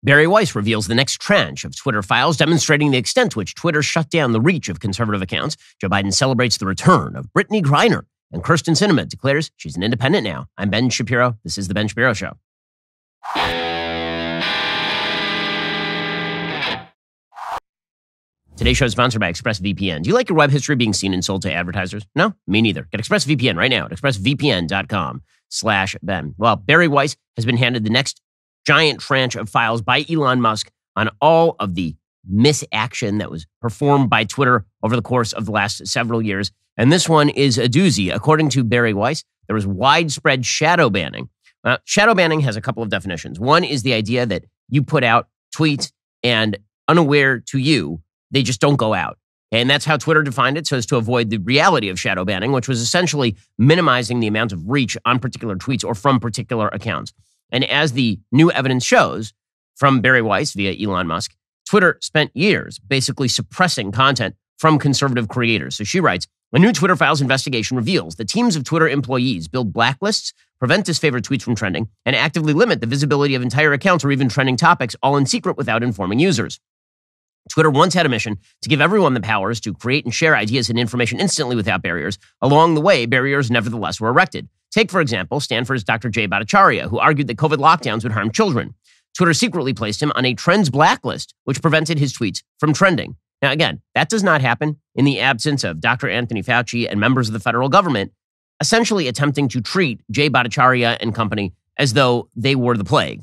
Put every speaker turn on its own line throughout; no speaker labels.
Barry Weiss reveals the next tranche of Twitter files demonstrating the extent to which Twitter shut down the reach of conservative accounts. Joe Biden celebrates the return of Brittney Griner, and Krysten Sinema declares she's an independent now. I'm Ben Shapiro. This is The Ben Shapiro Show. Today's show is sponsored by ExpressVPN. Do you like your web history being seen and sold to advertisers? No? Me neither. Get ExpressVPN right now at expressvpn.com/Ben. Well, Barry Weiss has been handed the next giant tranche of files by Elon Musk on all of the misaction that was performed by Twitter over the course of the last several years. And this one is a doozy. According to Barry Weiss, there was widespread shadow banning. Shadow banning has a couple of definitions. One is the idea that you put out tweets and unaware to you, they just don't go out. And that's how Twitter defined it, so as to avoid the reality of shadow banning, which was essentially minimizing the amount of reach on particular tweets or from particular accounts. And as the new evidence shows from Barry Weiss via Elon Musk, Twitter spent years basically suppressing content from conservative creators. So she writes, a new Twitter Files investigation reveals that teams of Twitter employees build blacklists, prevent disfavored tweets from trending, and actively limit the visibility of entire accounts or even trending topics, all in secret without informing users. Twitter once had a mission to give everyone the powers to create and share ideas and information instantly without barriers. Along the way, barriers nevertheless were erected. Take, for example, Stanford's Dr. Jay Bhattacharya, who argued that COVID lockdowns would harm children. Twitter secretly placed him on a trends blacklist, which prevented his tweets from trending. Now, again, that does not happen in the absence of Dr. Anthony Fauci and members of the federal government essentially attempting to treat Jay Bhattacharya and company as though they were the plague.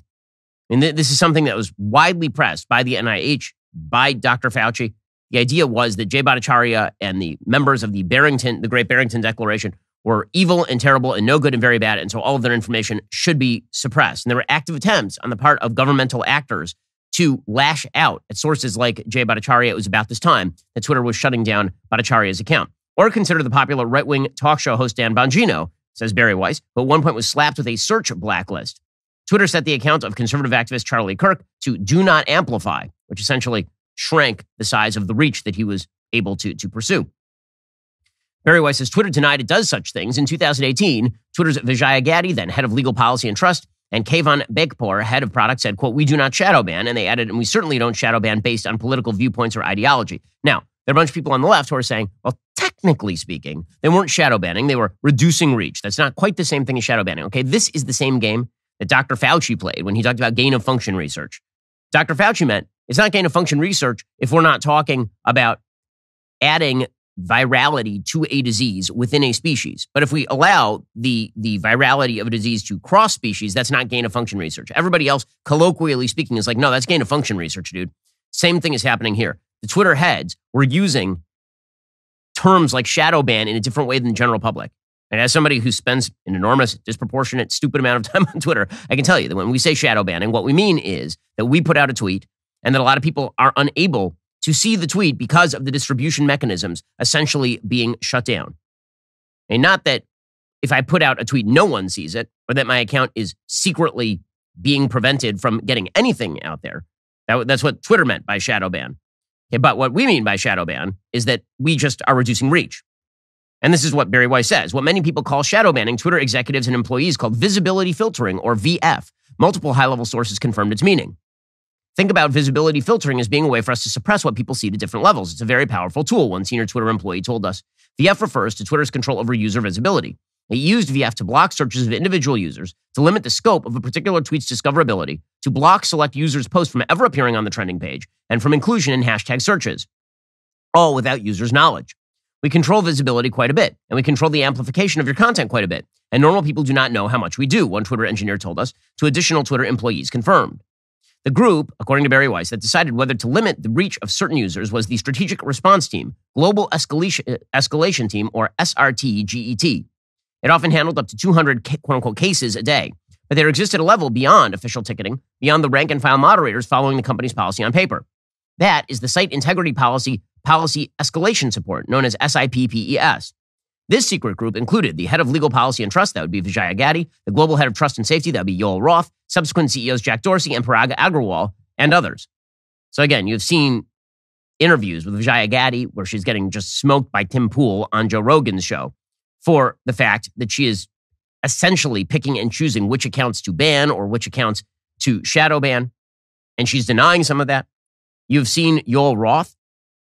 And this is something that was widely pressed by the NIH, by Dr. Fauci. The idea was that Jay Bhattacharya and the members of the Great Barrington Declaration were evil and terrible and no good and very bad, and so all of their information should be suppressed. And there were active attempts on the part of governmental actors to lash out at sources like Jay Bhattacharya. It was about this time that Twitter was shutting down Bhattacharya's account. Or consider the popular right-wing talk show host Dan Bongino, says Barry Weiss, who at one point was slapped with a search blacklist. Twitter set the account of conservative activist Charlie Kirk to do not amplify, which essentially shrank the size of the reach that he was able to pursue. Barry Weiss says Twitter denied it does such things. In 2018, Twitter's Vijaya Gadde, then head of legal policy and trust, and Kayvon Bekpour, head of product, said, quote, we do not shadow ban. And they added, and we certainly don't shadow ban based on political viewpoints or ideology. Now, there are a bunch of people on the left who are saying, well, technically speaking, they weren't shadow banning. They were reducing reach. That's not quite the same thing as shadow banning. Okay, this is the same game that Dr. Fauci played when he talked about gain of function research. Dr. Fauci meant it's not gain of function research if we're not talking about adding virality to a disease within a species. But if we allow the virality of a disease to cross species, that's not gain of function research. Everybody else, colloquially speaking, is like, no, that's gain of function research, dude. Same thing is happening here. The Twitter heads were using terms like shadow ban in a different way than the general public. And as somebody who spends an enormous, disproportionate, stupid amount of time on Twitter, I can tell you that when we say shadow banning, what we mean is that we put out a tweet and that a lot of people are unable to see the tweet because of the distribution mechanisms essentially being shut down. And not that if I put out a tweet, no one sees it, or that my account is secretly being prevented from getting anything out there. That's what Twitter meant by shadow ban. Okay, but what we mean by shadow ban is that we just are reducing reach. And this is what Barry Weiss says. What many people call shadow banning, Twitter executives and employees called visibility filtering, or VF. Multiple high-level sources confirmed its meaning. Think about visibility filtering as being a way for us to suppress what people see at different levels. It's a very powerful tool, one senior Twitter employee told us. VF refers to Twitter's control over user visibility. It used VF to block searches of individual users, to limit the scope of a particular tweet's discoverability, to block select users' posts from ever appearing on the trending page, and from inclusion in hashtag searches, all without users' knowledge. We control visibility quite a bit, and we control the amplification of your content quite a bit. And normal people do not know how much we do, one Twitter engineer told us, to additional Twitter employees confirmed. The group, according to Barry Weiss, that decided whether to limit the reach of certain users was the Strategic Response Team, Global Escalation Team, or SRT-GET. It often handled up to 200 quote-unquote cases a day, but there existed a level beyond official ticketing, beyond the rank-and-file moderators following the company's policy on paper. That is the Site Integrity Policy Escalation Support, known as SIPPES. This secret group included the head of legal policy and trust, that would be Vijaya Gadde, the global head of trust and safety, that would be Yoel Roth, subsequent CEOs Jack Dorsey and Parag Agrawal, and others. So again, you've seen interviews with Vijaya Gadde where she's getting just smoked by Tim Pool on Joe Rogan's show for the fact that she is essentially picking and choosing which accounts to ban or which accounts to shadow ban. and she's denying some of that. You've seen Yoel Roth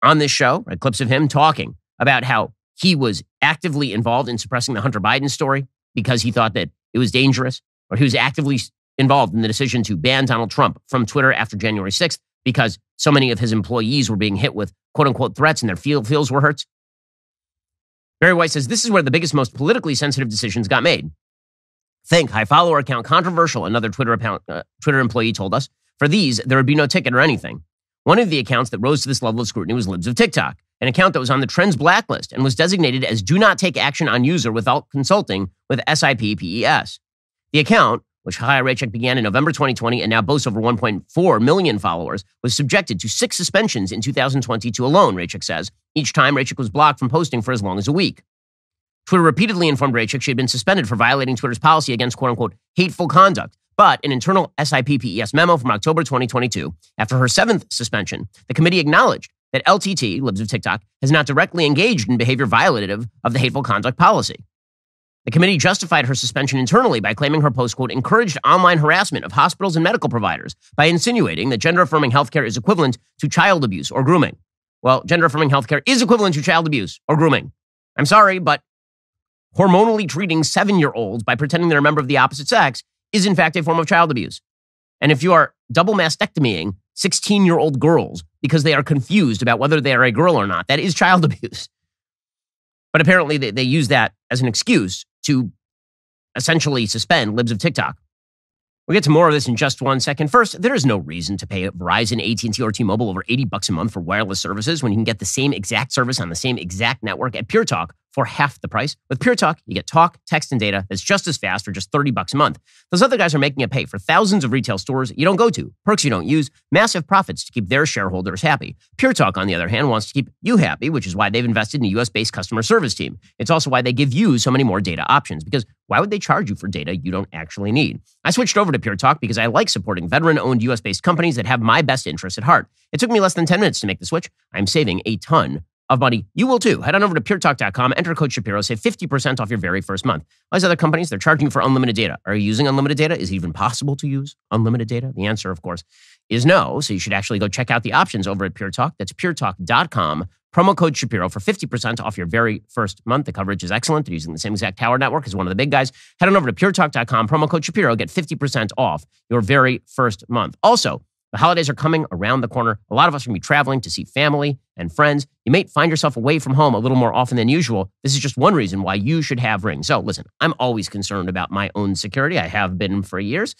on this show, right? Clips of him talking about how he was actively involved in suppressing the Hunter Biden story because he thought that it was dangerous, or he was actively involved in the decision to ban Donald Trump from Twitter after January 6th because so many of his employees were being hit with quote-unquote threats and their feels were hurt. Barry White says, this is where the biggest, most politically sensitive decisions got made. Think, high follower account controversial, another Twitter employee told us. For these, there would be no ticket or anything. One of the accounts that rose to this level of scrutiny was Libs of TikTok, an account that was on the Trends blacklist and was designated as do not take action on user without consulting with SIPPES. The account, which Chaya Raichik began in November 2020 and now boasts over 1.4 million followers, was subjected to 6 suspensions in 2022 alone, Raichik says. Each time, Raichik was blocked from posting for as long as a week. Twitter repeatedly informed Raichik she had been suspended for violating Twitter's policy against quote-unquote hateful conduct. But an internal SIPPES memo from October 2022, after her 7th suspension, the committee acknowledged that LTT, Libs of TikTok, has not directly engaged in behavior violative of the hateful conduct policy. The committee justified her suspension internally by claiming her post, quote, encouraged online harassment of hospitals and medical providers by insinuating that gender-affirming healthcare is equivalent to child abuse or grooming. Well, gender-affirming healthcare is equivalent to child abuse or grooming. I'm sorry, but hormonally treating 7-year-olds by pretending they're a member of the opposite sex is in fact a form of child abuse. And if you are double mastectomying 16-year-old girls because they are confused about whether they are a girl or not, that is child abuse. But apparently they use that as an excuse to essentially suspend Libs of TikTok. We'll get to more of this in just one second. First, there is no reason to pay Verizon, AT&T, or T-Mobile over $80 a month for wireless services when you can get the same exact service on the same exact network at Pure Talk for half the price. With Pure Talk, you get talk, text, and data that's just as fast for just $30 a month. Those other guys are making it pay for thousands of retail stores you don't go to, perks you don't use, massive profits to keep their shareholders happy. Pure Talk, on the other hand, wants to keep you happy, which is why they've invested in a US-based customer service team. It's also why they give you so many more data options, because why would they charge you for data you don't actually need? I switched over to Pure Talk because I like supporting veteran-owned US-based companies that have my best interests at heart. It took me less than 10 minutes to make the switch. I'm saving a ton of money. You will too. Head on over to puretalk.com, enter code Shapiro, save 50% off your very first month. All these other companies, they're charging you for unlimited data. Are you using unlimited data? Is it even possible to use unlimited data? The answer, of course, is no. So you should actually go check out the options over at Pure Talk. That's puretalk.com. Promo code Shapiro for 50% off your very first month. The coverage is excellent. They're using the same exact tower network as one of the big guys. Head on over to puretalk.com, promo code Shapiro, get 50% off your very first month. Also, the holidays are coming around the corner. A lot of us are going to be traveling to see family and friends. You may find yourself away from home a little more often than usual. This is just one reason why you should have Ring. So listen, I'm always concerned about my own security. I have been for years.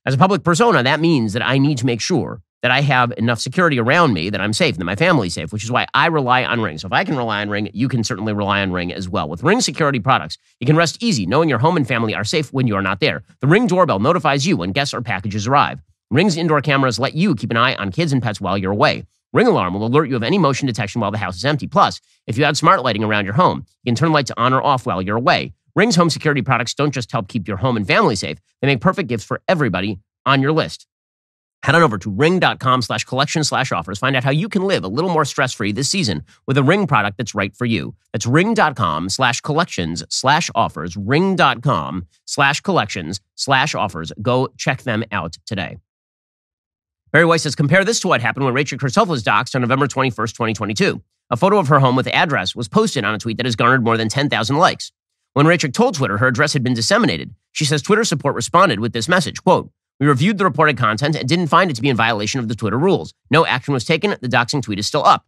As a public persona, that means that I need to make sure that I have enough security around me, that I'm safe, that my family's safe, which is why I rely on Ring. So if I can rely on Ring, you can certainly rely on Ring as well. With Ring security products, you can rest easy knowing your home and family are safe when you are not there. The Ring doorbell notifies you when guests or packages arrive. Ring's indoor cameras let you keep an eye on kids and pets while you're away. Ring Alarm will alert you of any motion detection while the house is empty. Plus, if you add smart lighting around your home, you can turn lights on or off while you're away. Ring's home security products don't just help keep your home and family safe. They make perfect gifts for everybody on your list. Head on over to ring.com/collection/offers. Find out how you can live a little more stress-free this season with a Ring product that's right for you. That's ring.com/collections/offers. Ring.com/collections/offers. Go check them out today. Barry White says, compare this to what happened when Rachel herself was doxxed on November 21st, 2022. A photo of her home with the address was posted on a tweet that has garnered more than 10,000 likes. When Rachel told Twitter her address had been disseminated, she says Twitter support responded with this message, quote, we reviewed the reported content and didn't find it to be in violation of the Twitter rules. No action was taken. The doxing tweet is still up.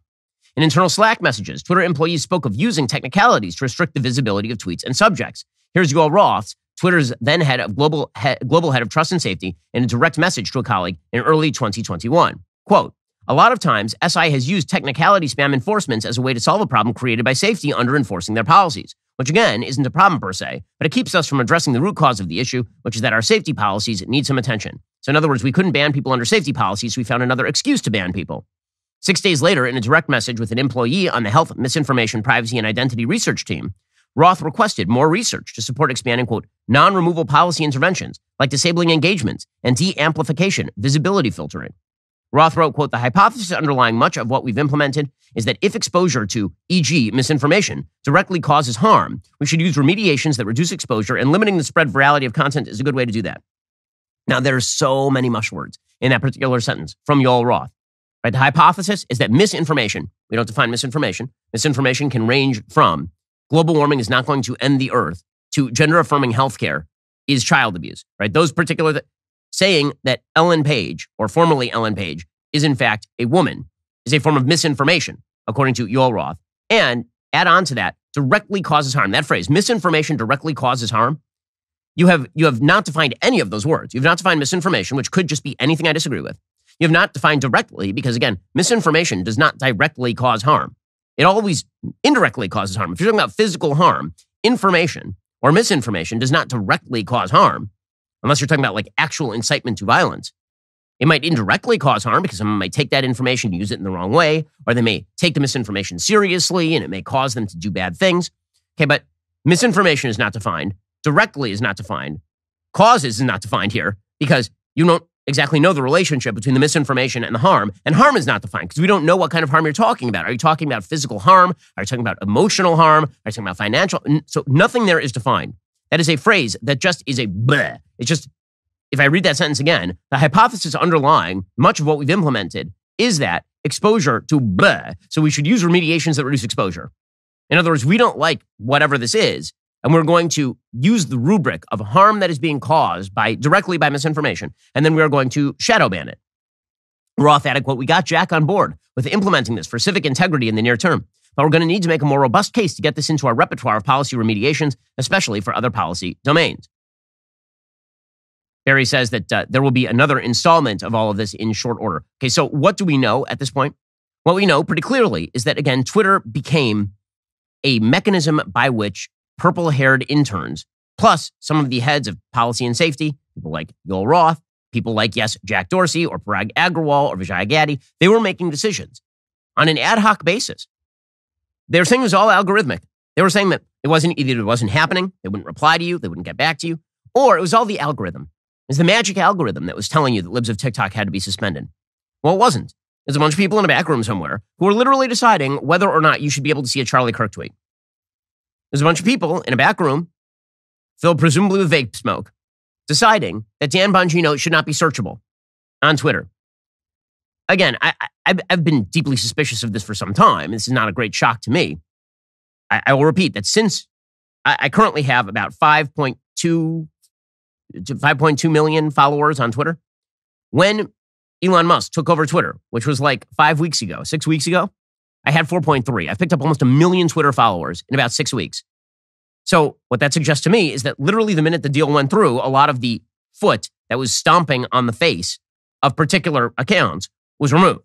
In internal Slack messages, Twitter employees spoke of using technicalities to restrict the visibility of tweets and subjects. Here's Yoel Roth, Twitter's then head of global head of trust and safety, in a direct message to a colleague in early 2021. Quote, a lot of times, SI has used technicality spam enforcements as a way to solve a problem created by safety under enforcing their policies, which again isn't a problem per se, but it keeps us from addressing the root cause of the issue, which is that our safety policies need some attention. So in other words, we couldn't ban people under safety policies, so we found another excuse to ban people. 6 days later, in a direct message with an employee on the Health, Misinformation, Privacy, and Identity Research team, Roth requested more research to support expanding, quote, non-removal policy interventions like disabling engagements and de-amplification visibility filtering. Roth wrote, quote, the hypothesis underlying much of what we've implemented is that if exposure to, e.g., misinformation, directly causes harm, we should use remediations that reduce exposure, and limiting the spread virality of content is a good way to do that. Now, there's so many mush words in that particular sentence from Yoel Roth. Right? The hypothesis is that misinformation, we don't define misinformation. Misinformation can range from global warming is not going to end the earth to gender-affirming healthcare is child abuse. Right? Those particular saying that Ellen Page, or formerly Ellen Page, is in fact a woman is a form of misinformation, according to Yoel Roth. And add on to that, directly causes harm. That phrase, misinformation directly causes harm. You have not defined any of those words. You've not defined misinformation, which could just be anything I disagree with. You have not defined directly because, again, misinformation does not directly cause harm. It always indirectly causes harm. If you're talking about physical harm, information or misinformation does not directly cause harm, unless you're talking about like actual incitement to violence. It might indirectly cause harm because someone might take that information and use it in the wrong way, or they may take the misinformation seriously and it may cause them to do bad things. Okay, but misinformation is not defined. Directly is not defined. Causes is not defined here because you don't exactly know the relationship between the misinformation and the harm. And harm is not defined because we don't know what kind of harm you're talking about. Are you talking about physical harm? Are you talking about emotional harm? Are you talking about financial? So nothing there is defined. That is a phrase that just is a bleh. It's just, if I read that sentence again, the hypothesis underlying much of what we've implemented is that exposure to bleh. So we should use remediations that reduce exposure. In other words, we don't like whatever this is, and we're going to use the rubric of harm that is being caused directly by misinformation, and then we are going to shadow ban it. Roth added, quote, "We got Jack on board with implementing this for civic integrity in the near term, but we're going to need to make a more robust case to get this into our repertoire of policy remediations, especially for other policy domains." Barry says that there will be another installment of all of this in short order. Okay, so what do we know at this point? What we know pretty clearly is that, again, Twitter became a mechanism by which purple-haired interns, plus some of the heads of policy and safety, people like Yoel Roth, people like, yes, Jack Dorsey or Parag Agrawal or Vijay Gadde, they were making decisions on an ad hoc basis. They were saying it was all algorithmic. They were saying that it wasn't happening, they wouldn't reply to you, they wouldn't get back to you, or it was all the algorithm. It was the magic algorithm that was telling you that libs of TikTok had to be suspended. Well, it wasn't. There's a bunch of people in a back room somewhere who were literally deciding whether or not you should be able to see a Charlie Kirk tweet. There's a bunch of people in a back room, filled presumably with vape smoke, deciding that Dan Bongino should not be searchable on Twitter. Again, I've been deeply suspicious of this for some time. This is not a great shock to me. I will repeat that since I currently have about 5.2 million followers on Twitter. When Elon Musk took over Twitter, which was like 6 weeks ago, I had 4.3. I've picked up almost 1 million Twitter followers in about 6 weeks. So what that suggests to me is that literally the minute the deal went through, a lot of the foot that was stomping on the face of particular accounts was removed.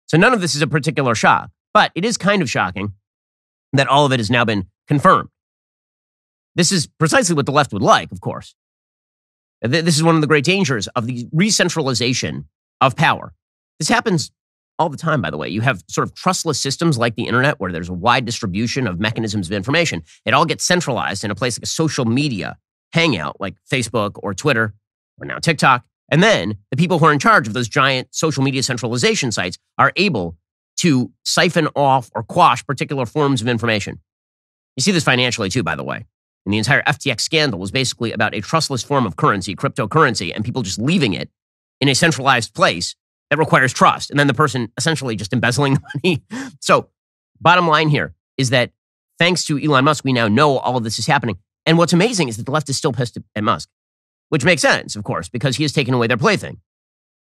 So none of this is a particular shock, but it is kind of shocking that all of it has now been confirmed. This is precisely what the left would like, of course. This is one of the great dangers of the re-centralization of power. This happens all the time, by the way. You have sort of trustless systems like the internet where there's a wide distribution of mechanisms of information. It all gets centralized in a place like a social media hangout like Facebook or Twitter or now TikTok. And then the people who are in charge of those giant social media centralization sites are able to siphon off or quash particular forms of information. You see this financially too, by the way. And the entire FTX scandal was basically about a trustless form of currency, cryptocurrency, and people just leaving it in a centralized place that requires trust. And then the person essentially just embezzling the money. So bottom line here is that thanks to Elon Musk, we now know all of this is happening. And what's amazing is that the left is still pissed at Musk, which makes sense, of course, because he has taken away their plaything.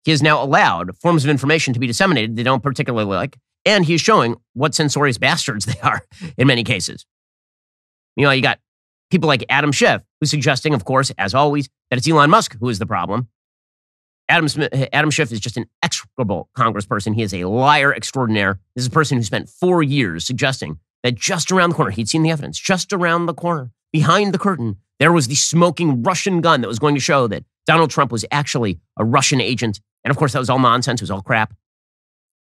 He has now allowed forms of information to be disseminated they don't particularly like, and he is showing what censorious bastards they are in many cases. You know, you got people like Adam Schiff, who's suggesting, of course, as always, that it's Elon Musk who is the problem. Adam Schiff is just an execrable congressperson. He is a liar extraordinaire. This is a person who spent 4 years suggesting that just around the corner, he'd seen the evidence, just around the corner, behind the curtain, there was the smoking Russian gun that was going to show that Donald Trump was actually a Russian agent. And of course, that was all nonsense. It was all crap.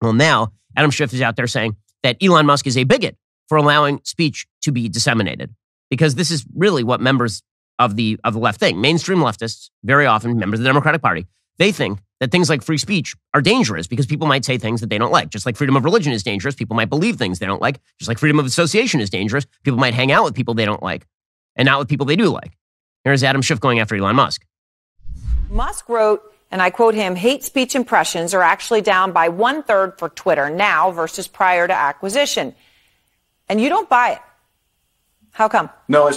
Well, now Adam Schiff is out there saying that Elon Musk is a bigot for allowing speech to be disseminated. Because this is really what members of the left think. Mainstream leftists, very often members of the Democratic Party, they think that things like free speech are dangerous because people might say things that they don't like. Just like freedom of religion is dangerous, people might believe things they don't like. Just like freedom of association is dangerous, people might hang out with people they don't like and not with people they do like. Here's Adam Schiff going after Elon Musk.
Musk wrote, and I quote him, hate speech impressions are actually down by 1/3 for Twitter now versus prior to acquisition. And you don't buy it. How come?
No,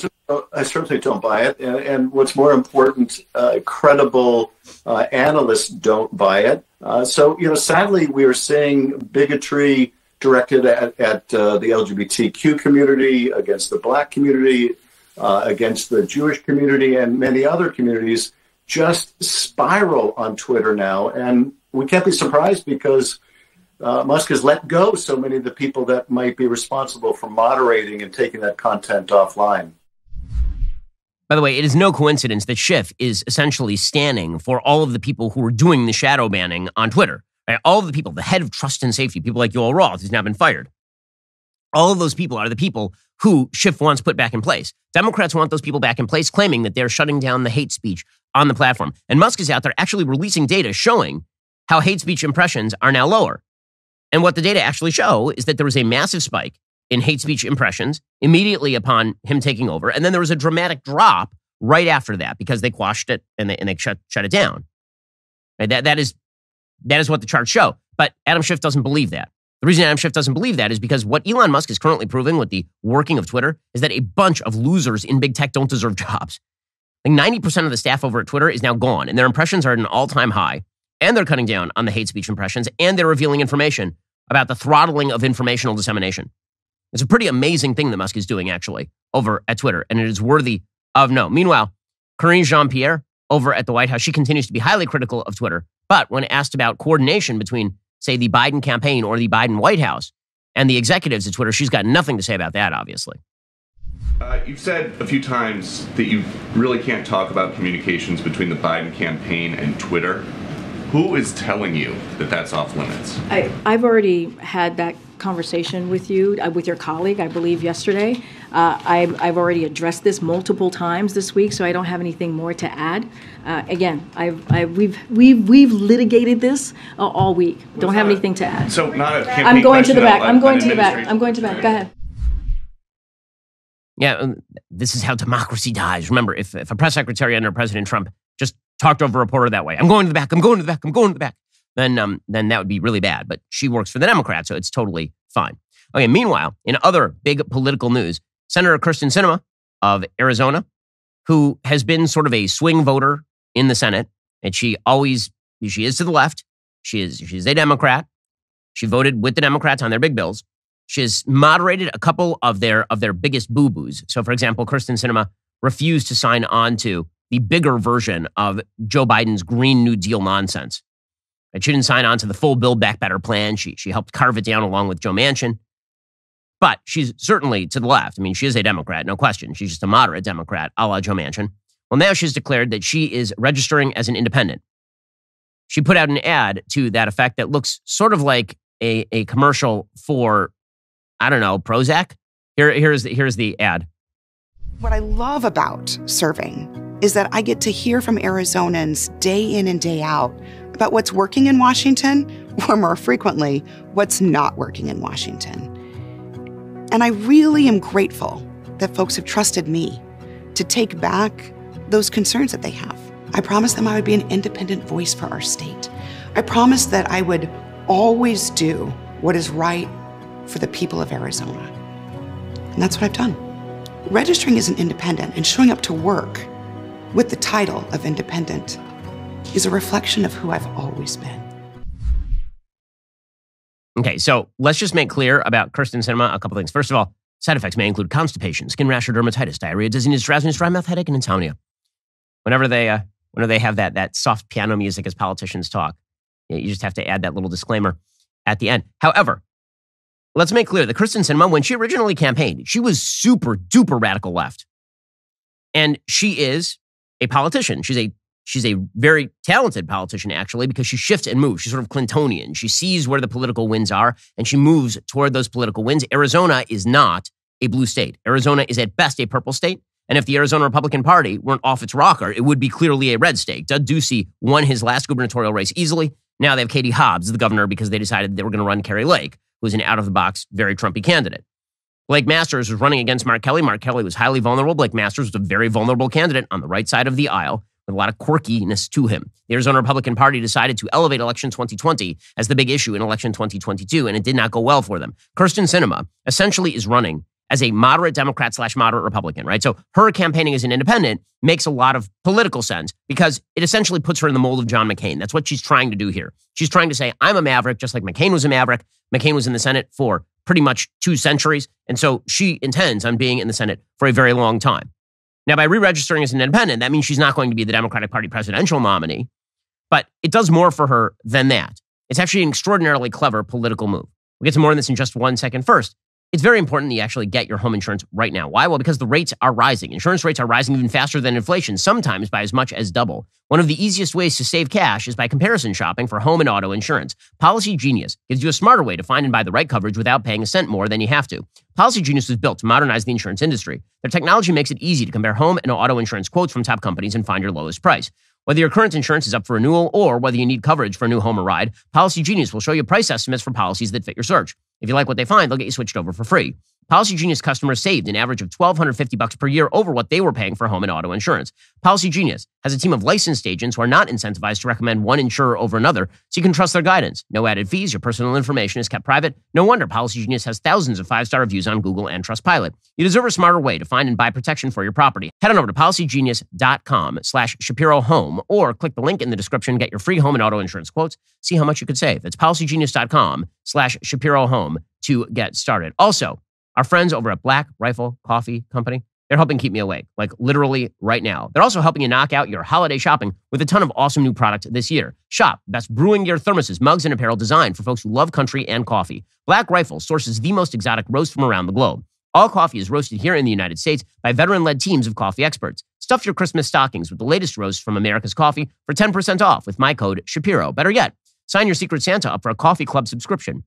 I certainly don't buy it. And what's more important, credible analysts don't buy it. So, sadly, we are seeing bigotry directed at the LGBTQ community, against the Black community, against the Jewish community, and many other communities just spiral on Twitter now. And we can't be surprised because Musk has let go so many of the people that might be responsible for moderating and taking that content offline.
By the way, it is no coincidence that Schiff is essentially standing for all of the people who are doing the shadow banning on Twitter. Right? All of the people, the head of trust and safety, people like Yoel Roth, who's now been fired. All of those people are the people who Schiff wants put back in place. Democrats want those people back in place, claiming that they're shutting down the hate speech on the platform. And Musk is out there actually releasing data showing how hate speech impressions are now lower. And what the data actually show is that there was a massive spike in hate speech impressions immediately upon him taking over. And then there was a dramatic drop right after that because they quashed it and they shut it down. Right? That is what the charts show. But Adam Schiff doesn't believe that. The reason Adam Schiff doesn't believe that is because what Elon Musk is currently proving with the working of Twitter is that a bunch of losers in big tech don't deserve jobs. Like 90% of the staff over at Twitter is now gone, and their impressions are at an all-time high, and they're cutting down on the hate speech impressions, and they're revealing information about the throttling of informational dissemination. It's a pretty amazing thing that Musk is doing, actually, over at Twitter, and it is worthy of note. Meanwhile, Karine Jean-Pierre over at the White House, she continues to be highly critical of Twitter, but when asked about coordination between, say, the Biden campaign or the Biden White House and the executives at Twitter, she's got nothing to say about that, obviously.
You've said a few times that you really can't talk about communications between the Biden campaign and Twitter. Who is telling you that that's off limits?
I've already had that conversation with you, with your colleague, I believe, yesterday. I've already addressed this multiple times this week, so I don't have anything more to add. Again, we've litigated this all week. Don't have anything to add.
So not a campaign.
I'm going to the back. I'm going to the back. Go ahead.
Yeah, this is how democracy dies. Remember, if a press secretary under President Trump just talked over a reporter that way, I'm going to the back, then that would be really bad. But she works for the Democrats, so it's totally fine. Okay, meanwhile, in other big political news, Senator Krysten Sinema of Arizona, who has been sort of a swing voter in the Senate, and she is to the left. She's a Democrat. She voted with the Democrats on their big bills. She has moderated a couple of their biggest boo-boos. So, for example, Krysten Sinema refused to sign on to the bigger version of Joe Biden's Green New Deal nonsense. And she didn't sign on to the full Build Back Better plan. She helped carve it down along with Joe Manchin. But she's certainly to the left. I mean, she is a Democrat, no question. She's just a moderate Democrat, a la Joe Manchin. Well, now she's declared that she is registering as an independent. She put out an ad to that effect that looks sort of like a commercial for, I don't know, Prozac. Here's the ad.
What I love about serving is that I get to hear from Arizonans day in and day out about what's working in Washington, or more frequently, what's not working in Washington. And I really am grateful that folks have trusted me to take back those concerns that they have. I promised them I would be an independent voice for our state. I promised that I would always do what is right for the people of Arizona. And that's what I've done. Registering as an independent and showing up to work with the title of independent is a reflection of who I've always been.
Okay, so let's just make clear about Krysten Sinema a couple things. First of all, side effects may include constipation, skin rash or dermatitis, diarrhea, dizziness, drowsiness, dry mouth, headache, and insomnia. Whenever they have that soft piano music as politicians talk, you just have to add that little disclaimer at the end. However, let's make clear that Krysten Sinema, when she originally campaigned, she was super duper radical left. And she is a politician. She's a very talented politician, actually, because she shifts and moves. She's sort of Clintonian. She sees where the political winds are, and she moves toward those political winds. Arizona is not a blue state. Arizona is at best a purple state. And if the Arizona Republican Party weren't off its rocker, it would be clearly a red state. Doug Ducey won his last gubernatorial race easily. Now they have Katie Hobbs, the governor, because they decided they were going to run Kari Lake, who's an out-of-the-box, very Trumpy candidate. Blake Masters was running against Mark Kelly. Mark Kelly was highly vulnerable. Blake Masters was a very vulnerable candidate on the right side of the aisle. with a lot of quirkiness to him. The Arizona Republican Party decided to elevate election 2020 as the big issue in election 2022, and it did not go well for them. Krysten Sinema essentially is running as a moderate Democrat / moderate Republican, right? So her campaigning as an independent makes a lot of political sense because it essentially puts her in the mold of John McCain. That's what she's trying to do here. She's trying to say, I'm a maverick, just like McCain was a maverick. McCain was in the Senate for pretty much 2 centuries. And so she intends on being in the Senate for a very long time. Now, by re-registering as an independent, that means she's not going to be the Democratic Party presidential nominee, but it does more for her than that. It's actually an extraordinarily clever political move. We'll get to more on this in just 1 second. First, it's very important that you actually get your home insurance right now. Why? Well, because the rates are rising. Insurance rates are rising even faster than inflation, sometimes by as much as double. One of the easiest ways to save cash is by comparison shopping for home and auto insurance. Policy Genius gives you a smarter way to find and buy the right coverage without paying a cent more than you have to. Policy Genius was built to modernize the insurance industry. Their technology makes it easy to compare home and auto insurance quotes from top companies and find your lowest price. Whether your current insurance is up for renewal or whether you need coverage for a new home or ride, Policy Genius will show you price estimates for policies that fit your search. If you like what they find, they'll get you switched over for free. Policy Genius customers saved an average of $1,250 per year over what they were paying for home and auto insurance. Policy Genius has a team of licensed agents who are not incentivized to recommend one insurer over another, so you can trust their guidance. No added fees. Your personal information is kept private. No wonder Policy Genius has thousands of 5-star reviews on Google and Trustpilot. You deserve a smarter way to find and buy protection for your property. Head on over to policygenius.com/Shapiro Home or click the link in the description. Get your free home and auto insurance quotes. See how much you could save. That's policygenius.com/Shapiro Home to get started. Also, our friends over at Black Rifle Coffee Company, they're helping keep me awake, like literally right now. They're also helping you knock out your holiday shopping with a ton of awesome new product this year. Shop best brewing gear, thermoses, mugs, and apparel designed for folks who love country and coffee. Black Rifle sources the most exotic roast from around the globe. All coffee is roasted here in the United States by veteran-led teams of coffee experts. Stuff your Christmas stockings with the latest roast from America's coffee for 10% off with my code Shapiro. Better yet, sign your Secret Santa up for a coffee club subscription.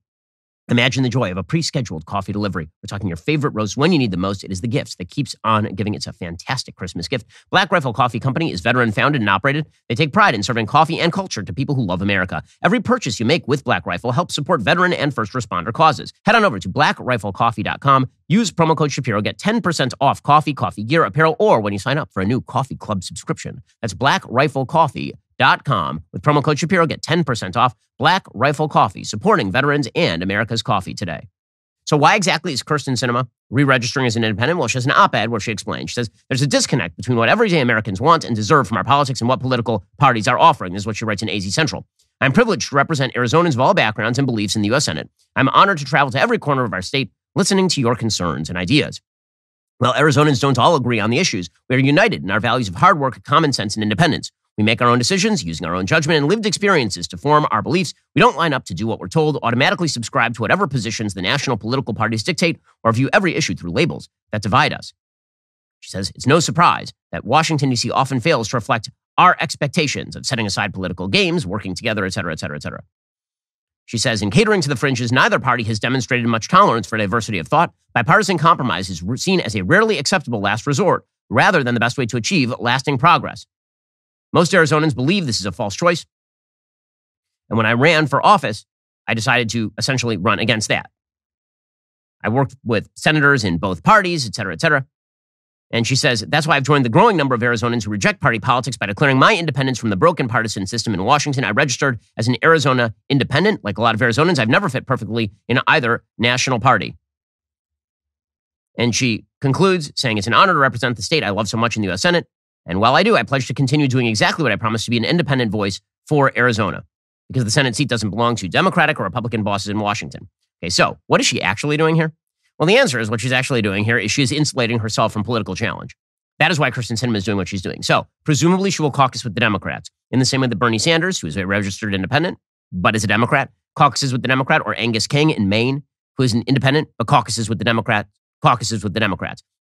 Imagine the joy of a pre-scheduled coffee delivery. We're talking your favorite roast when you need the most. It is the gifts that keeps on giving. It's a fantastic Christmas gift. Black Rifle Coffee Company is veteran-founded and operated. They take pride in serving coffee and culture to people who love America. Every purchase you make with Black Rifle helps support veteran and first responder causes. Head on over to blackriflecoffee.com. Use promo code Shapiro. Get 10% off coffee, coffee gear, apparel, or when you sign up for a new coffee club subscription. That's blackriflecoffee.com. With promo code Shapiro, get 10% off. Black Rifle Coffee, supporting veterans and America's coffee today. So why exactly is Krysten Sinema re-registering as an independent? Well, she has an op-ed where she explains. She says there's a disconnect between what everyday Americans want and deserve from our politics and what political parties are offering. This is what she writes in AZ Central. I'm privileged to represent Arizonans of all backgrounds and beliefs in the U.S. Senate. I'm honored to travel to every corner of our state, listening to your concerns and ideas. Well, Arizonans don't all agree on the issues. We are united in our values of hard work, common sense, and independence. We make our own decisions using our own judgment and lived experiences to form our beliefs. We don't line up to do what we're told, automatically subscribe to whatever positions the national political parties dictate, or view every issue through labels that divide us. She says it's no surprise that Washington, D.C. often fails to reflect our expectations of setting aside political games, working together, et cetera, et cetera, et cetera. She says, in catering to the fringes, neither party has demonstrated much tolerance for diversity of thought. Bipartisan compromise is seen as a rarely acceptable last resort, rather than the best way to achieve lasting progress. Most Arizonans believe this is a false choice. And when I ran for office, I decided to essentially run against that. I worked with senators in both parties, et cetera, et cetera. And she says, that's why I've joined the growing number of Arizonans who reject party politics by declaring my independence from the broken partisan system in Washington. I registered as an Arizona independent. Like a lot of Arizonans, I've never fit perfectly in either national party. And she concludes saying, it's an honor to represent the state I love so much in the U.S. Senate. And while I do, I pledge to continue doing exactly what I promised, to be an independent voice for Arizona, because the Senate seat doesn't belong to Democratic or Republican bosses in Washington. Okay, so what is she actually doing here? Well, the answer is what she's actually doing here is she is insulating herself from political challenge. That is why Krysten Sinema is doing what she's doing. So presumably she will caucus with the Democrats in the same way that Bernie Sanders, who is a registered independent, but is a Democrat, caucuses with the Democrat, or Angus King in Maine, who is an independent, but caucuses with the Democrats.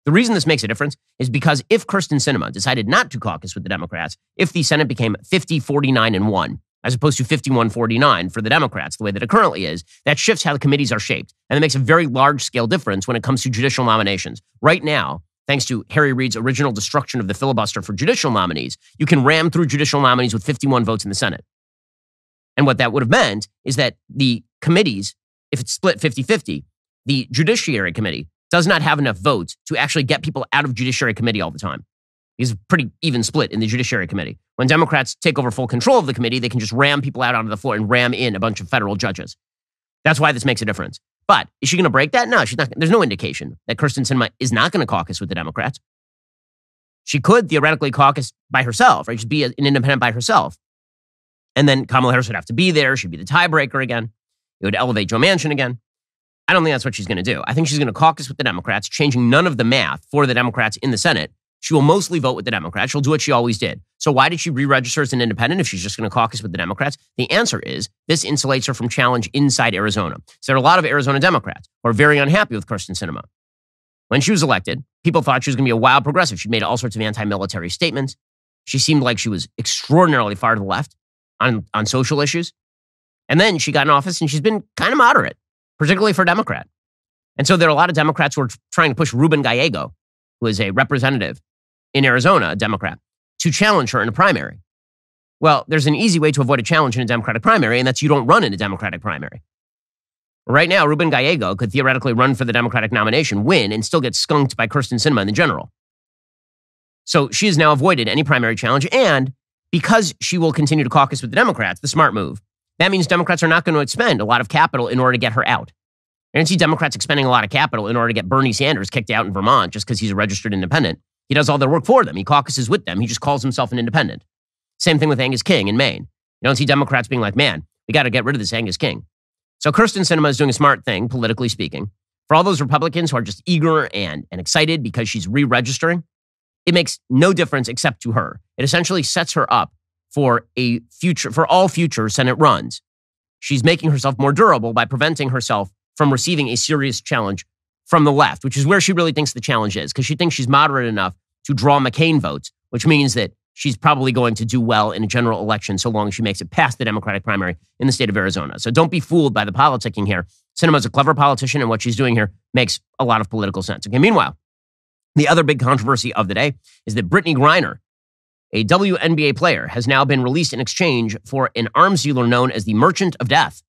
The reason this makes a difference is because if Krysten Sinema decided not to caucus with the Democrats, if the Senate became 50-49-1, as opposed to 51-49 for the Democrats, the way that it currently is, that shifts how the committees are shaped. And it makes a very large-scale difference when it comes to judicial nominations. Right now, thanks to Harry Reid's original destruction of the filibuster for judicial nominees, you can ram through judicial nominees with 51 votes in the Senate. And what that would have meant is that the committees, if it's split 50-50, the Judiciary Committee does not have enough votes to actually get people out of Judiciary Committee all the time. It's a pretty even split in the Judiciary Committee. When Democrats take over full control of the committee, they can just ram people out onto the floor and ram in a bunch of federal judges. That's why this makes a difference. But is she going to break that? No, she's not. There's no indication that Krysten Sinema is not going to caucus with the Democrats. She could theoretically caucus by herself, right? She'd be an independent by herself. And then Kamala Harris would have to be there. She'd be the tiebreaker again. It would elevate Joe Manchin again. I don't think that's what she's going to do. I think she's going to caucus with the Democrats, changing none of the math for the Democrats in the Senate. She will mostly vote with the Democrats. She'll do what she always did. So why did she re-register as an independent if she's just going to caucus with the Democrats? The answer is this insulates her from challenge inside Arizona. So there are a lot of Arizona Democrats who are very unhappy with Krysten Sinema. When she was elected, people thought she was going to be a wild progressive. She'd made all sorts of anti-military statements. She seemed like she was extraordinarily far to the left on social issues. And then she got in office and she's been kind of moderate, particularly for a Democrat. And so there are a lot of Democrats who are trying to push Ruben Gallego, who is a representative in Arizona, a Democrat, to challenge her in a primary. Well, there's an easy way to avoid a challenge in a Democratic primary, and that's you don't run in a Democratic primary. Right now, Ruben Gallego could theoretically run for the Democratic nomination, win, and still get skunked by Krysten Sinema in the general. So she has now avoided any primary challenge, and because she will continue to caucus with the Democrats, the smart move, that means Democrats are not going to expend a lot of capital in order to get her out. I don't see Democrats expending a lot of capital in order to get Bernie Sanders kicked out in Vermont just because he's a registered independent. He does all their work for them. He caucuses with them. He just calls himself an independent. Same thing with Angus King in Maine. You don't see Democrats being like, man, we got to get rid of this Angus King. So Krysten Sinema is doing a smart thing, politically speaking. For all those Republicans who are just eager and excited because she's re-registering, it makes no difference except to her. It essentially sets her up for a future, for all future Senate runs. She's making herself more durable by preventing herself from receiving a serious challenge from the left, which is where she really thinks the challenge is, because she thinks she's moderate enough to draw McCain votes, which means that she's probably going to do well in a general election so long as she makes it past the Democratic primary in the state of Arizona. So don't be fooled by the politicking here. Sinema's a clever politician, and what she's doing here makes a lot of political sense. Okay, meanwhile, the other big controversy of the day is that Brittney Griner, a WNBA player, has now been released in exchange for an arms dealer known as the Merchant of Death.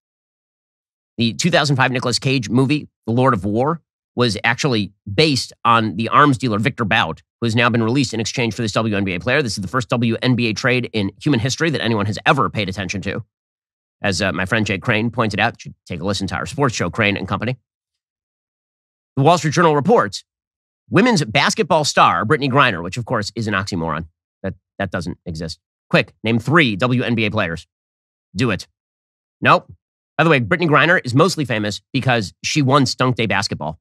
The 2005 Nicolas Cage movie, The Lord of War, was actually based on the arms dealer Viktor Bout, who has now been released in exchange for this WNBA player. This is the first WNBA trade in human history that anyone has ever paid attention to. As my friend Jay Crane pointed out, you should take a listen to our sports show, Crane and Company. The Wall Street Journal reports women's basketball star Brittney Griner, which of course is an oxymoron. That doesn't exist. Quick, name 3 WNBA players. Do it. Nope. By the way, Brittney Griner is mostly famous because she once dunked a basketball.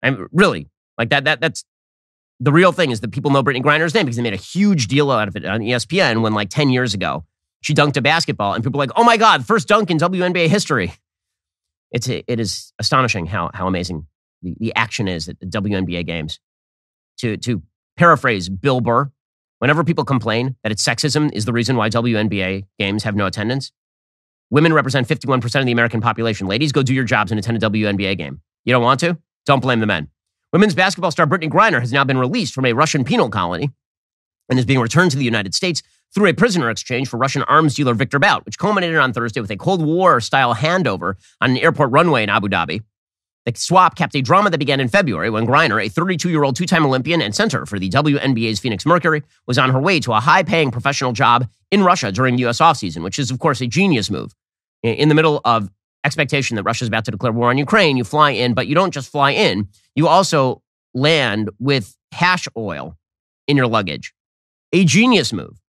And really, like that's the real thing is that people know Brittney Griner's name because they made a huge deal out of it on ESPN when like 10 years ago, she dunked a basketball and people were like, oh my God, first dunk in WNBA history. It is astonishing how amazing the action is at the WNBA games. To paraphrase Bill Burr, whenever people complain that it's sexism is the reason why WNBA games have no attendance, women represent 51% of the American population. Ladies, go do your jobs and attend a WNBA game. You don't want to? Don't blame the men. Women's basketball star Brittney Griner has now been released from a Russian penal colony and is being returned to the United States through a prisoner exchange for Russian arms dealer Viktor Bout, which culminated on Thursday with a Cold War-style handover on an airport runway in Abu Dhabi. The swap capped a drama that began in February when Griner, a 32-year-old two-time Olympian and center for the WNBA's Phoenix Mercury, was on her way to a high-paying professional job in Russia during the U.S. offseason, which is, of course, a genius move. In the middle of expectation that Russia is about to declare war on Ukraine, you fly in, but you don't just fly in. You also land with hash oil in your luggage. A genius move.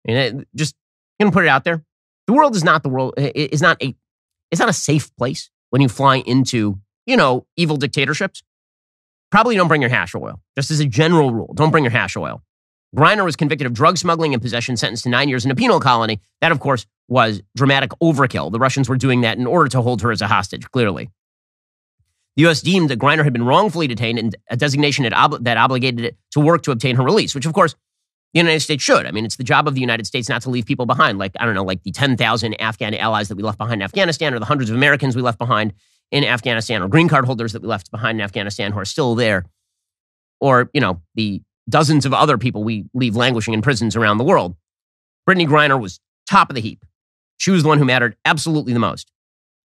And just going to put it out there. The world is not the world. It's not a safe place when you fly into, evil dictatorships. Probably don't bring your hash oil. Just as a general rule, don't bring your hash oil. Griner was convicted of drug smuggling and possession, sentenced to 9 years in a penal colony. That, of course, was dramatic overkill. The Russians were doing that in order to hold her as a hostage, clearly. The U.S. deemed that Griner had been wrongfully detained and a designation that obligated it to work to obtain her release, which, of course, the United States should. I mean, it's the job of the United States not to leave people behind, like the 10,000 Afghan allies that we left behind in Afghanistan, or the hundreds of Americans we left behind in Afghanistan, or green card holders that we left behind in Afghanistan who are still there, or, the dozens of other people we leave languishing in prisons around the world. Brittney Griner was top of the heap. She was the one who mattered absolutely the most.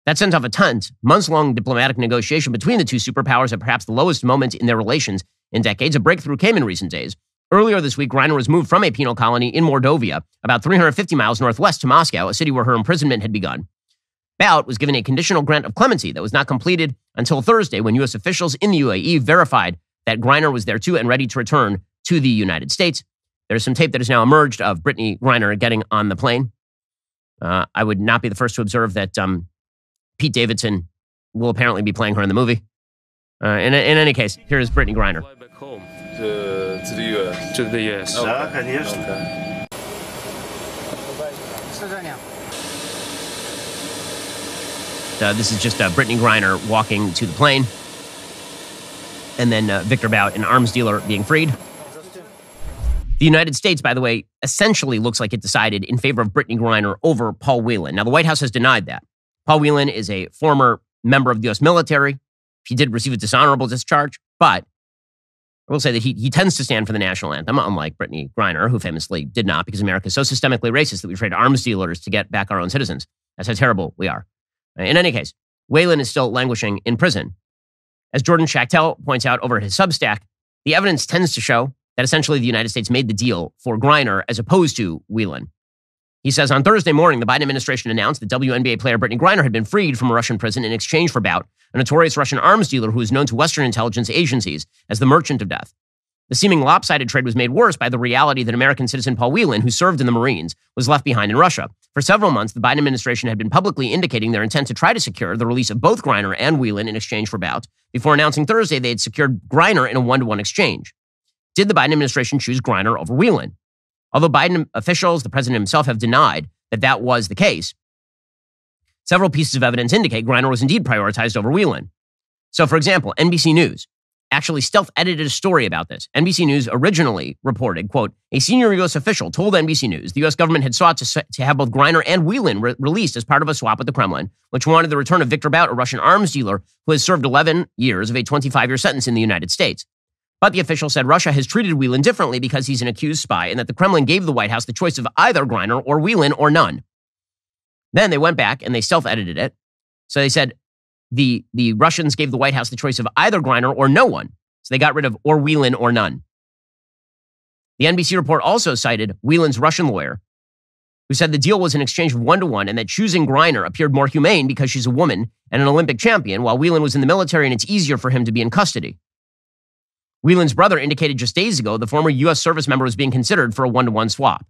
That sent off a tense, months-long diplomatic negotiation between the two superpowers at perhaps the lowest moment in their relations in decades. A breakthrough came in recent days Earlier this week, Griner was moved from a penal colony in Mordovia, about 350 miles northwest to Moscow, a city where her imprisonment had begun. Bout was given a conditional grant of clemency that was not completed until Thursday when U.S. officials in the UAE verified that Griner was there too and ready to return to the United States. There's some tape that has now emerged of Brittney Griner getting on the plane. I would not be the first to observe that Pete Davidson will apparently be playing her in the movie. In any case, here is Brittney Griner.
Fly back home to the U.S. To the U.S.
Да, конечно.
This is just Brittney Griner walking to the plane. And then Viktor Bout, an arms dealer, being freed. The United States, by the way, essentially looks like it decided in favor of Brittney Griner over Paul Whelan. Now, the White House has denied that. Paul Whelan is a former member of the U.S. military. He did receive a dishonorable discharge, but I will say that he tends to stand for the national anthem, unlike Brittney Griner, who famously did not, because America is so systemically racist that we trade arms dealers to get back our own citizens. That's how terrible we are. In any case, Whelan is still languishing in prison. As Jordan Schachtel points out over at his Substack, the evidence tends to show that essentially the United States made the deal for Griner as opposed to Whelan. He says on Thursday morning, the Biden administration announced that WNBA player Brittney Griner had been freed from a Russian prison in exchange for Bout, a notorious Russian arms dealer who is known to Western intelligence agencies as the Merchant of Death. The seeming lopsided trade was made worse by the reality that American citizen Paul Whelan, who served in the Marines, was left behind in Russia. For several months, the Biden administration had been publicly indicating their intent to try to secure the release of both Griner and Whelan in exchange for Bout, before announcing Thursday they had secured Griner in a one-to-one exchange. Did the Biden administration choose Griner over Whelan? Although Biden officials, the president himself, have denied that that was the case, several pieces of evidence indicate Griner was indeed prioritized over Whelan. So, for example, NBC News actually stealth-edited a story about this. NBC News originally reported, quote, a senior U.S. official told NBC News the U.S. government had sought to have both Griner and Whelan released as part of a swap with the Kremlin, which wanted the return of Viktor Bout, a Russian arms dealer who has served 11 years of a 25-year sentence in the United States. But the official said Russia has treated Whelan differently because he's an accused spy and that the Kremlin gave the White House the choice of either Griner or Whelan or none. Then they went back and they self-edited it. So they said the Russians gave the White House the choice of either Griner or no one. So they got rid of or Whelan or none. The NBC report also cited Whelan's Russian lawyer, who said the deal was an exchange of one-to-one and that choosing Griner appeared more humane because she's a woman and an Olympic champion, while Whelan was in the military and it's easier for him to be in custody. Whelan's brother indicated just days ago the former U.S. service member was being considered for a one-to-one swap.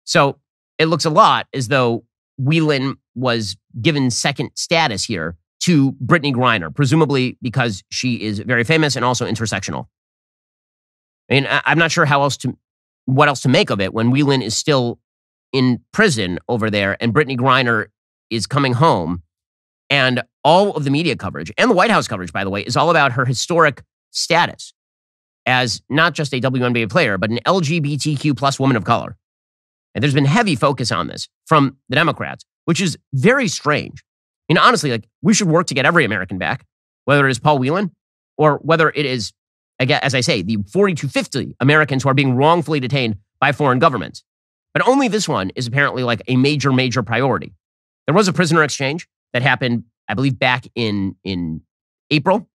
So it looks a lot as though Whelan was given second status here to Brittney Griner, presumably because she is very famous and also intersectional. I mean, I'm not sure what else to make of it when Whelan is still in prison over there and Brittney Griner is coming home, and all of the media coverage and the White House coverage, by the way, is all about her historic status as not just a WNBA player, but an LGBTQ plus woman of color. And there's been heavy focus on this from the Democrats, which is very strange. I mean, honestly, we should work to get every American back, whether it is Paul Whelan or whether it is, as I say, the 40 to 50 Americans who are being wrongfully detained by foreign governments. But only this one is apparently a major, major priority. There was a prisoner exchange that happened, I believe, back in April.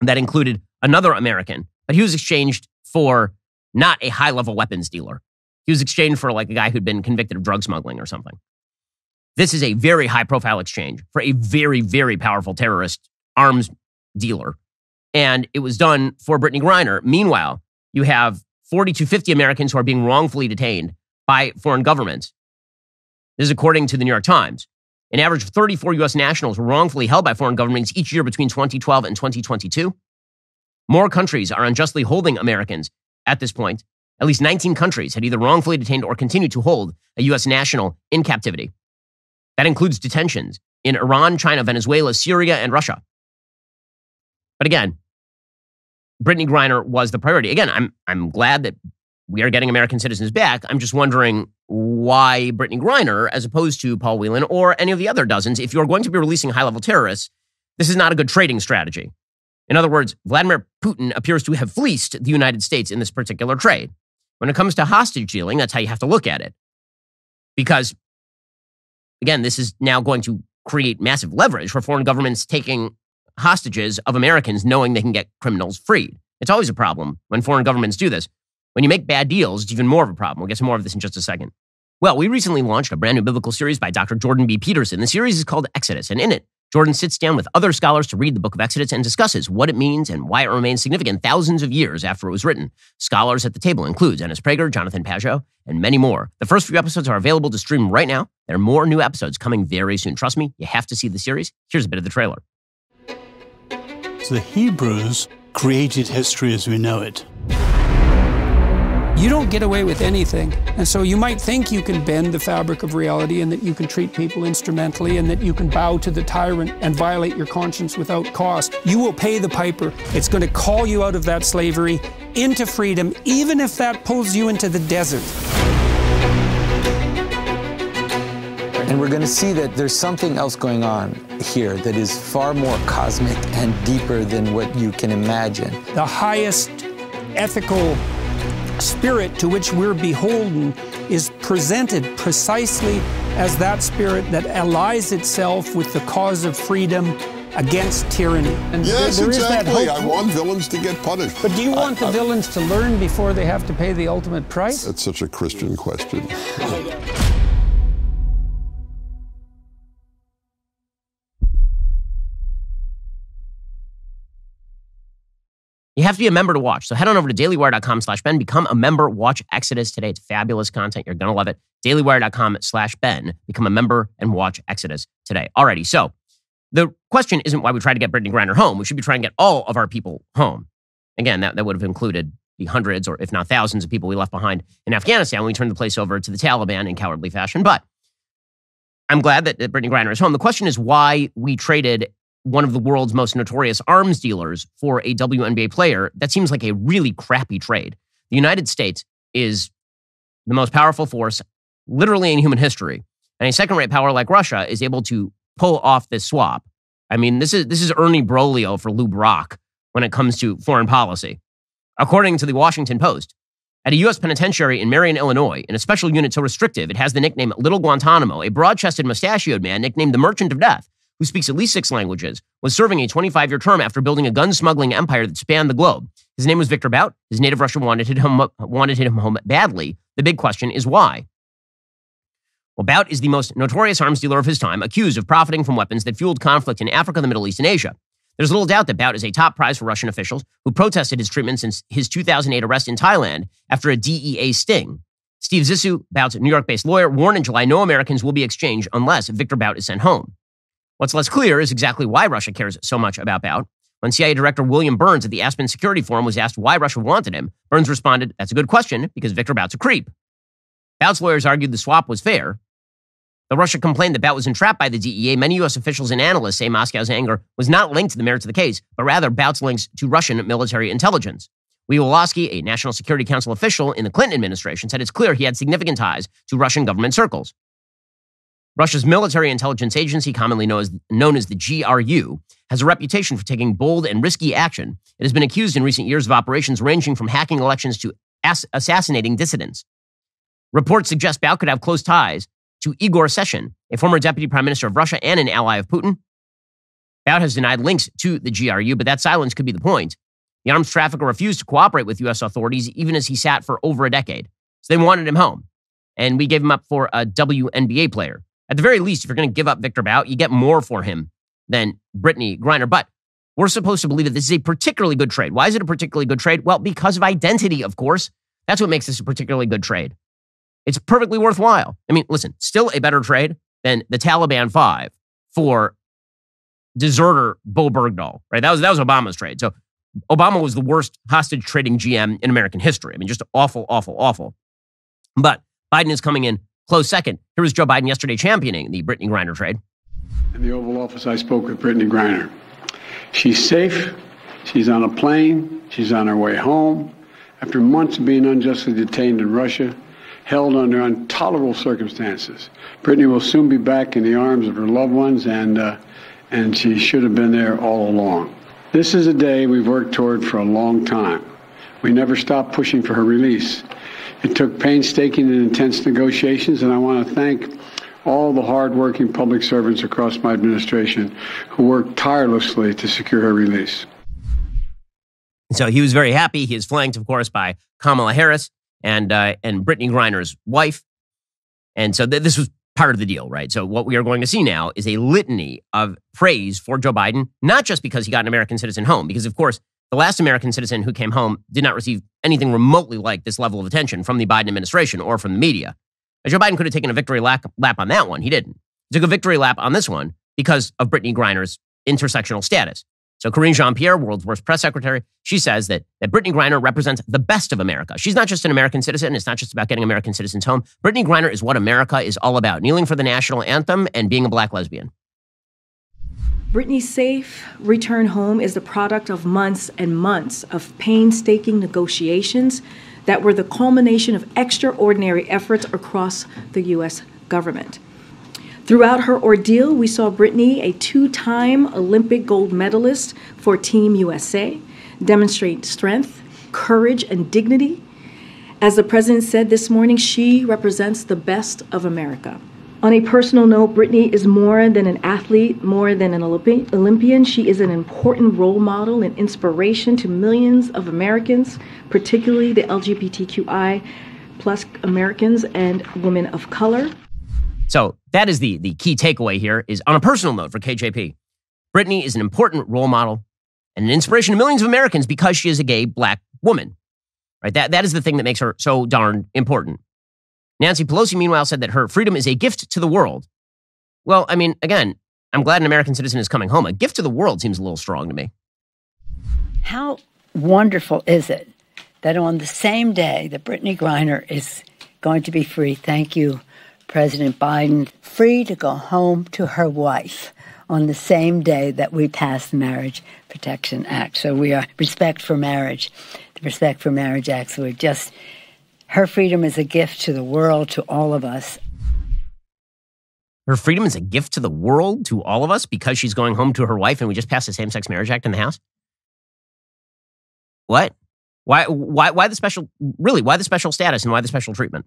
That included another American, but he was exchanged for not a high-level weapons dealer. He was exchanged for a guy who'd been convicted of drug smuggling or something. This is a very high-profile exchange for a very, very powerful terrorist arms dealer. And it was done for Brittney Griner. Meanwhile, you have 40 to 50 Americans who are being wrongfully detained by foreign governments. This is according to the New York Times. An average of 34 U.S. nationals were wrongfully held by foreign governments each year between 2012 and 2022. More countries are unjustly holding Americans at this point. At least 19 countries had either wrongfully detained or continued to hold a U.S. national in captivity. That includes detentions in Iran, China, Venezuela, Syria, and Russia. But again, Brittney Griner was the priority. Again, I'm glad that we are getting American citizens back. I'm just wondering why Brittney Griner, as opposed to Paul Whelan or any of the other dozens. If you're going to be releasing high-level terrorists, this is not a good trading strategy. In other words, Vladimir Putin appears to have fleeced the United States in this particular trade. When it comes to hostage dealing, that's how you have to look at it. Because, again, this is now going to create massive leverage for foreign governments taking hostages of Americans knowing they can get criminals freed. It's always a problem when foreign governments do this. When you make bad deals, it's even more of a problem. We'll get to more of this in just a second. Well, we recently launched a brand new biblical series by Dr. Jordan B. Peterson. The series is called Exodus, and in it, Jordan sits down with other scholars to read the book of Exodus and discusses what it means and why it remains significant thousands of years after it was written. Scholars at the table include Dennis Prager, Jonathan Pageau, and many more. The first few episodes are available to stream right now. There are more new episodes coming very soon. Trust me, you have to see the series. Here's a bit of the trailer.
The Hebrews created history as we know it.
You don't get away with anything. And so you might think you can bend the fabric of reality and that you can treat people instrumentally and that you can bow to the tyrant and violate your conscience without cost. You will pay the piper. It's going to call you out of that slavery into freedom, even if that pulls you into the desert.
And we're going to see that there's something else going on here that is far more cosmic and deeper than what you can imagine.
The highest ethical spirit to which we're beholden is presented precisely as that spirit that allies itself with the cause of freedom against tyranny. And
yes, exactly. I want villains to get punished.
But do you want the villains to learn before they have to pay the ultimate price?
That's such a Christian question.
You have to be a member to watch. So head on over to dailywire.com/Ben. Become a member. Watch Exodus today. It's fabulous content. You're going to love it. dailywire.com/Ben. Become a member and watch Exodus today. Alrighty. So the question isn't why we try to get Brittney Griner home. We should be trying to get all of our people home. Again, that would have included the hundreds or if not thousands of people we left behind in Afghanistan when we turned the place over to the Taliban in cowardly fashion. But I'm glad that Brittney Griner is home. The question is why we traded one of the world's most notorious arms dealers for a WNBA player. That seems like a really crappy trade. The United States is the most powerful force literally in human history. And a second-rate power like Russia is able to pull off this swap. I mean, this is Ernie Broglio for Lou Brock when it comes to foreign policy. According to the Washington Post, at a U.S. penitentiary in Marion, Illinois, in a special unit so restrictive it has the nickname Little Guantanamo, a broad-chested, mustachioed man nicknamed the Merchant of Death, who speaks at least 6 languages, was serving a 25-year term after building a gun-smuggling empire that spanned the globe. His name was Viktor Bout. His native Russia wanted him home badly. The big question is why? Well, Bout is the most notorious arms dealer of his time, accused of profiting from weapons that fueled conflict in Africa, the Middle East, and Asia. There's little doubt that Bout is a top prize for Russian officials who protested his treatment since his 2008 arrest in Thailand after a DEA sting. Steve Zissou, Bout's New York-based lawyer, warned in July no Americans will be exchanged unless Viktor Bout is sent home. What's less clear is exactly why Russia cares so much about Bout. When CIA Director William Burns at the Aspen Security Forum was asked why Russia wanted him, Burns responded, "That's a good question, because Viktor Bout's a creep." Bout's lawyers argued the swap was fair. Though Russia complained that Bout was entrapped by the DEA, many U.S. officials and analysts say Moscow's anger was not linked to the merits of the case, but rather Bout's links to Russian military intelligence. Lee Wolosky, a National Security Council official in the Clinton administration, said it's clear he had significant ties to Russian government circles. Russia's military intelligence agency, commonly known as the GRU, has a reputation for taking bold and risky action. It has been accused in recent years of operations ranging from hacking elections to assassinating dissidents. Reports suggest Bout could have close ties to Igor Sechin, a former deputy prime minister of Russia and an ally of Putin. Bout has denied links to the GRU, but that silence could be the point. The arms trafficker refused to cooperate with U.S. authorities even as he sat for over a decade. So they wanted him home, and we gave him up for a WNBA player. At the very least, if you're going to give up Viktor Bout, you get more for him than Brittney Griner. But we're supposed to believe that this is a particularly good trade. Why is it a particularly good trade? Well, because of identity, of course. That's what makes this a particularly good trade. It's perfectly worthwhile. I mean, listen, still a better trade than the Taliban 5 for deserter Bo Bergdahl, right? That was Obama's trade. So Obama was the worst hostage trading GM in American history. I mean, just awful, awful, awful. But Biden is coming in close second. Here was Joe Biden yesterday championing the Brittney Griner trade.
In the Oval Office, I spoke with Brittney Griner. She's safe. She's on a plane. She's on her way home. After months of being unjustly detained in Russia, held under intolerable circumstances, Brittney will soon be back in the arms of her loved ones, and she should have been there all along. This is a day we've worked toward for a long time. We never stopped pushing for her release. It took painstaking and intense negotiations, and I want to thank all the hard-working public servants across my administration who worked tirelessly to secure her release.
So he was very happy. He is flanked, of course, by Kamala Harris and Brittney Griner's wife. And so this was part of the deal, right? So what we are going to see now is a litany of praise for Joe Biden, not just because he got an American citizen home, because, of course, the last American citizen who came home did not receive anything remotely like this level of attention from the Biden administration or from the media. Joe Biden could have taken a victory lap on that one. He didn't. He took a victory lap on this one because of Brittney Griner's intersectional status. So Karine Jean-Pierre, world's worst press secretary, she says that Brittney Griner represents the best of America. She's not just an American citizen. It's not just about getting American citizens home. Brittney Griner is what America is all about, kneeling for the national anthem and being a black lesbian.
Brittney's safe return home is the product of months and months of painstaking negotiations that were the culmination of extraordinary efforts across the U.S. government. Throughout her ordeal, we saw Brittney, a two-time Olympic gold medalist for Team USA, demonstrate strength, courage, and dignity. As the president said this morning, she represents the best of America. On a personal note, Brittney is more than an athlete, more than an Olympian. She is an important role model and inspiration to millions of Americans, particularly the LGBTQI plus Americans and women of color.
So that is the key takeaway here is, on a personal note for KJP, Brittney is an important role model and an inspiration to millions of Americans because she is a gay black woman. Right? That is the thing that makes her so darn important. Nancy Pelosi, meanwhile, said that her freedom is a gift to the world. Well, I mean, again, I'm glad an American citizen is coming home. A gift to the world seems a little strong to me.
How wonderful is it that on the same day that Brittney Griner is going to be free, thank you, President Biden, free to go home to her wife on the same day that we passed the Marriage Protection Act. So we are Respect for Marriage, the Respect for Marriage Act. So we're just, her freedom is a gift to the world, to all of us.
Her freedom is a gift to the world, to all of us, because she's going home to her wife and we just passed the Same-Sex Marriage Act in the House? What? Why the special, really, why the special status and why the special treatment?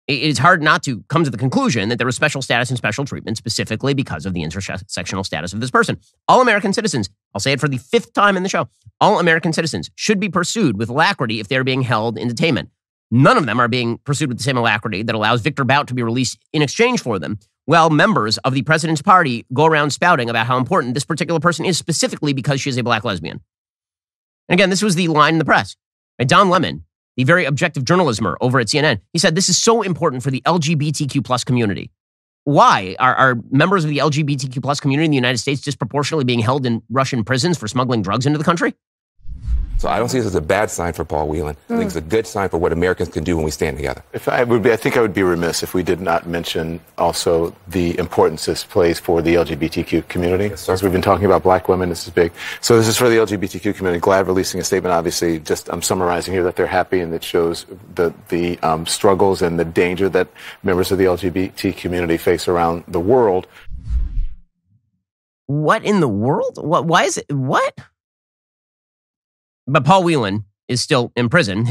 It's hard not to come to the conclusion that there was special status and special treatment specifically because of the intersectional status of this person. All American citizens, I'll say it for the 5th time in the show, all American citizens should be pursued with alacrity if they're being held in detainment. None of them are being pursued with the same alacrity that allows Viktor Bout to be released in exchange for them, while members of the president's party go around spouting about how important this particular person is specifically because she is a black lesbian. And again, this was the line in the press. Don Lemon, the very objective journalismer over at CNN, he said, this is so important for the LGBTQ plus community. Why? Are members of the LGBTQ plus community in the United States disproportionately being held in Russian prisons for smuggling drugs into the country?
So I don't see this as a bad sign for Paul Whelan. I think it's a good sign for what Americans can do when we stand together.
I think I would be remiss if we did not mention also the importance this plays for the LGBTQ community. Yes, as we've been talking about black women, this is big. So this is for the LGBTQ community. GLAAD releasing a statement, obviously, just I'm summarizing here that they're happy, and it shows the struggles and the danger that members of the LGBT community face around the world.
What in the world? Why is it? What? But Paul Whelan is still in prison.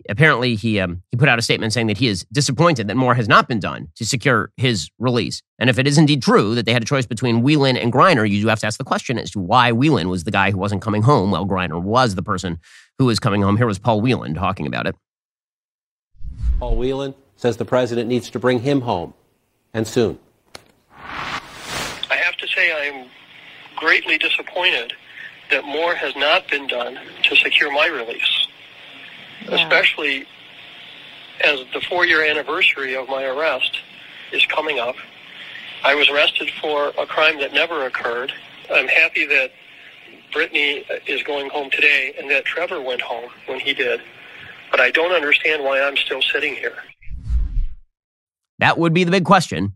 Apparently he put out a statement saying that he is disappointed that more has not been done to secure his release. And if it is indeed true that they had a choice between Whelan and Griner, you do have to ask the question as to why Whelan was the guy who wasn't coming home while Griner was the person who was coming home. Here was Paul Whelan talking about it.
Paul Whelan says the president needs to bring him home, and soon.
I have to say I am greatly disappointed that more has not been done to secure my release, especially as the 4-year anniversary of my arrest is coming up. I was arrested for a crime that never occurred. I'm happy that Brittney is going home today and that Trevor went home when he did, but I don't understand why I'm still sitting here.
That would be the big question.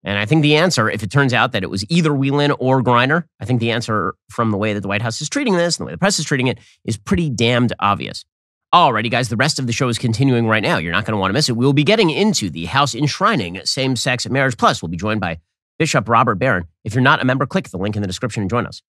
And I think the answer, if it turns out that it was either Whelan or Griner, I think the answer from the way that the White House is treating this and the way the press is treating it is pretty damned obvious. Alrighty, guys, the rest of the show is continuing right now. You're not going to want to miss it. We'll be getting into the House enshrining same-sex marriage. Plus, we'll be joined by Bishop Robert Barron. If you're not a member, click the link in the description and join us.